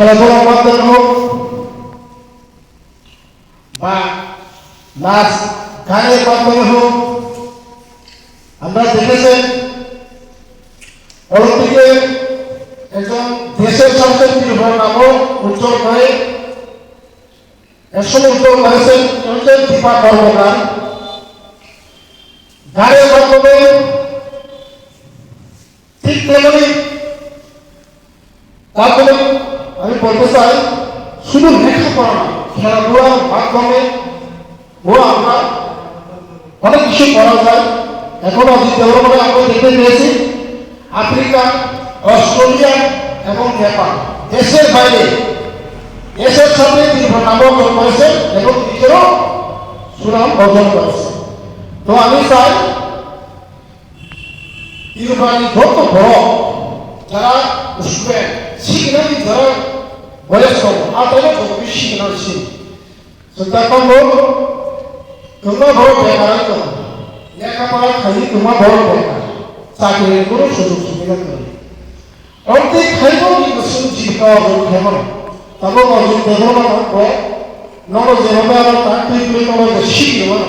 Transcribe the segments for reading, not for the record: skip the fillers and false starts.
খেলাধুলার মাধ্যমে হোক বা নাচ গানের মাধ্যমে হোক, আমরা দেখেছেন অলিম্পিকে একজন দেশের সবচেয়ে প্রিয় নামও উজ্জ্বল করে একসময় উজ্জ্বল হয়েছেন দীপা কর্মকার। গানের মাধ্যমে ঠিক তেমনি তারপরে আমি বলতে চাই শুধু লেখাপড়া না, খেলাধুলার মাধ্যমে ও আমরা অনেক কিছু করা যায়। এখনো ডেভেলপমেন্টে আমরা দেখতে পেয়েছি আফ্রিকা, অস্ট্রেলিয়া এবং নেপাল দেশের বাইরে দেশের সাথে নাম অর্জন করেছে এবং নিজেরও সুনাম অর্জন করেছে। তো আমি চাই ইউনিভার্সিটি যত বড় যারা স্টুডেন্ট শিক্ষার্থী যারা বয়স্ক আর তাদের যত বেশি শিক্ষার্থী চিন্তা করবো তোমার বড় বেকার লেখাপড়া খালি তোমার বড় বেকার চাকরির কোনো সুযোগ সুবিধা নেই। অর্ধেক খাইব কিন্তু জীবিকা অর্জন খাইব না তবে অর্জন দেব না নব যেভাবে আমার তার তৈরি নব শিখব না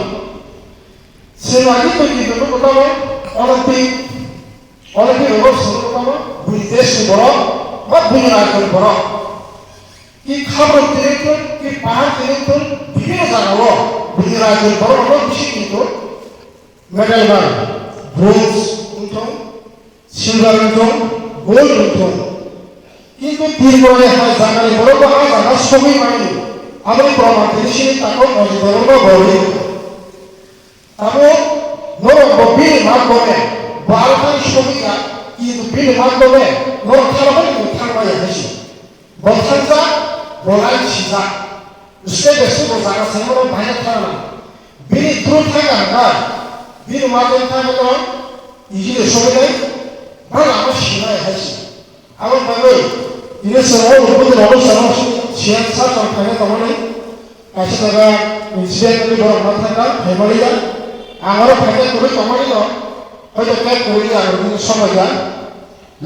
সে আগে তৈরি করবো কোথাও অনেকে ব্যবস্থা কোথাও দেশ বড় বা ভূমি রাজ্যের বড় কি খাবার ডিরেক্টর কি পাহাড় ডিরেক্টর বিভিন্ন জায়গাও ভূমি রাজ্যের বড় বড় বেশি কিন্তু মেডেল মান ব্রোঞ্জ উঠুন সিলভার উঠুন গোল্ড উঠুন কিন্তু দীর্ঘ হয় জায়গায় বড় বড় জায়গা সবই মানে আমি প্রমাণ দিয়েছি তাকে অজিতরণ বলি তবে বিল মাধ্যমে বারোটাই ছবিটা কিন্তু বিল মাধ্যমে খারাপ কিন্তু থাকবাই হয়েছে বলখানটা বলাই ছিজা उसके बेसो को जाना सेमरो भाई था ना बिनी दूर था का बिनी माध्यम था तो इजी सोने बड़ा मशीन है अब मैं ये सब वो लोग सब शेयर साथ करने तो नहीं ऐसे लगा इंसिडेंट में बड़ा मत था फैमिली का हमारा फैमिली पूरे कमाई तो और तो क्या कोई यार उन्हें समझ आ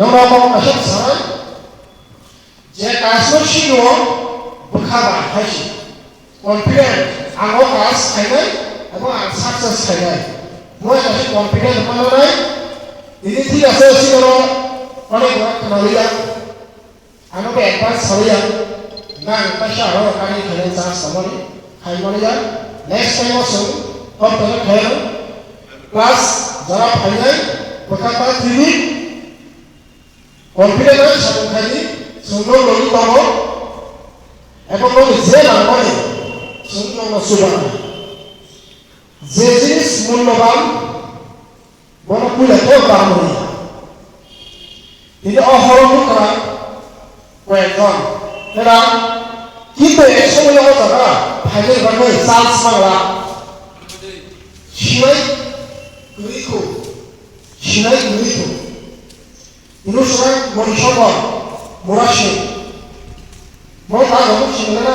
नंबर को ऐसे सारा जे कास्मर शिलो बुखारा है confident ang oras kaya ako ang success kaya mo kasi confident pa na hindi sila sa siguro ano ba kanila ano ba advance sariya na pasya ho kani kaya sa samari kaya mo niya next time also pag tayo kaya plus jara kaya pagkata tini confident na sa kanya sunod lagi tamo এবং যে নামে যে জিনিস মূল্যবান বড় পুলে তো দাম নেই তিনি অহরণ করা কয়েকজন এরা কিন্তু এক সময় তারা ভাইয়ের ভাগে চান্স মারা Sinai গুরিখো ইনুসরা মরিসবর মোরাশে mo ta go shi na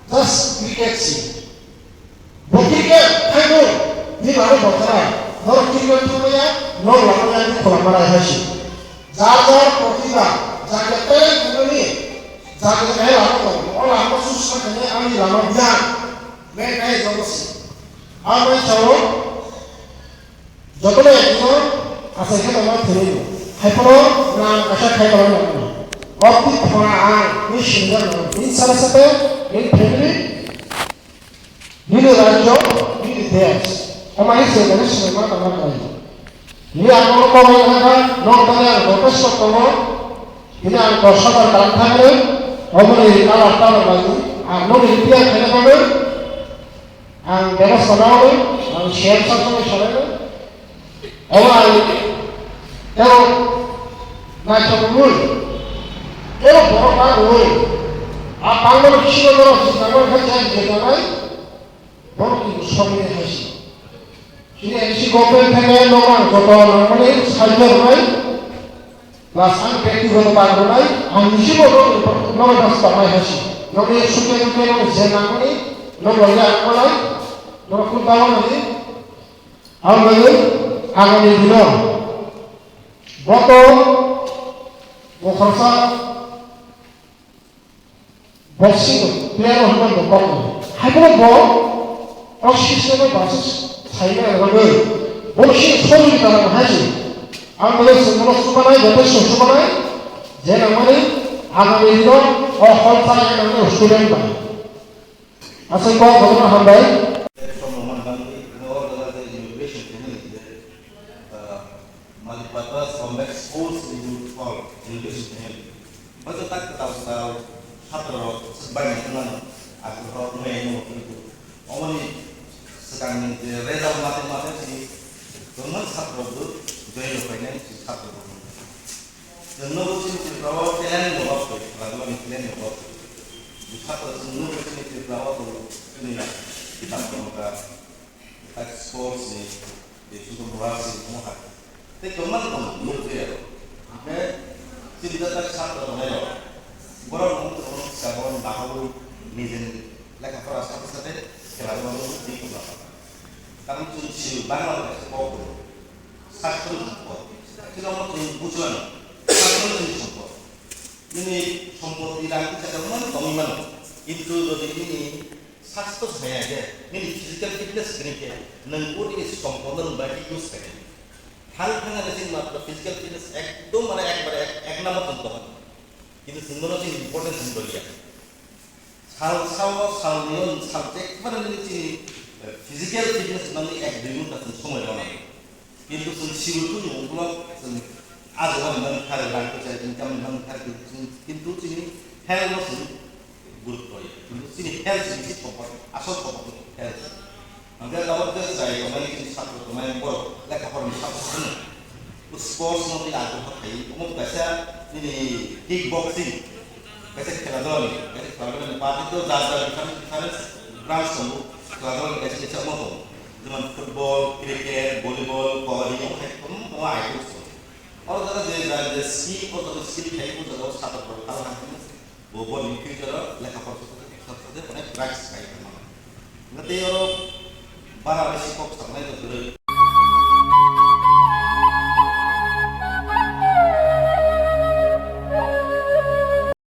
das cricket si bo cricket hai go ni ba ro ta no cricket to ya no la ya ni khola mara hai shi jar protibha jagate ni jagate hai la ko ola ko susma kane ami lama gyan me kai jogosi ami chalo jotole ekno ase ke ma thiri hai poro na kasha khai ba na Waktu perang ini sehingga ini salah satu ini family ini raja ini des kemarin saya dari semua tanah lain ini aku kau mengatakan nonton yang bagus sokomo ini aku sabar dalam tangan kamu ini kalau tahu lagi aku ini dia kena kamu aku beres kenal aku share satu share orang kalau macam mul এর বড় কাজ হই আর বাংলার কৃষি করা আমার কাছে যেটা নাই বড় কিছু সঙ্গে হাসি তিনি এসি গভর্নমেন্ট থেকে নমান যত মানে সাইবার নাই প্লাস আমি ব্যক্তিগত পারবো নাই আমি নিজে বড় নয় রাস্তা নাই হাসি নয় সুখে দুঃখে নয় যে না করি নয় লজ্জা নাই নয় খুব পাবো নাকি আমাদের আগামী দিন গত খরচা 복싱, 피아노 한번 더 받고 하여튼 뭐 시스템을 봐서 차이가 나는 복싱 소리라고 하지 아무래도 수많아요 몇번씩 수많아요 제 나만이 아가미도 헐사이라는 스튜던트 아서 거 거기만 한 바에 multipurpose combat schools itu call education ini. Macam tak tahu satu sebanyak dengan atau menu itu. Omoni sekarang ini result matematik sih, cuma satu itu join finance satu. Semua sih kalau kalian mau apa, kalau kalian mau apa, satu semua sih kalau ini kita mau kita sports ni, itu semua sih mau apa. Tapi kemana menurut saya, tidak ada satu orang orang sekarang bahawa nizen leka peras apa saja kalau orang di kubah, kami tu siu bangun sekolah, satu sekolah, kita orang tu bujuan, satu sekolah, ini semua tidak kita mana kami mana, itu dari ini satu saya aja, ini physical fitness ini ke, nengkuri semua bagi use kan. hal dengan mesin matro physical fitness ekdom mana ek nama tentu itu sebenarnya sih important sebenarnya hal salon subject mana ini sih physical fitness mana ek dulu tak semua orang itu siul tu umpulah azaman mana hal yang kita income mana hal itu sini health masih buruk proyek itu sini health sini pokok asal pokok health Angkat awak tu saya kemarin ini satu kemarin bol, lek apa ni satu sana. Sports nanti aku pakai, umum biasa ini kickboxing, biasa keladan, biasa keladan parti tu zazar different branch semua, keladan biasa kita semua. Zaman football, cricket, volleyball, kabaddi, semua itu. Orang tu je ski, orang tu ski kayak itu kalau satu kalau hantar, bobol ni future lek apa tu satu pun practice kayak mana. Nanti orang para resiko sama itu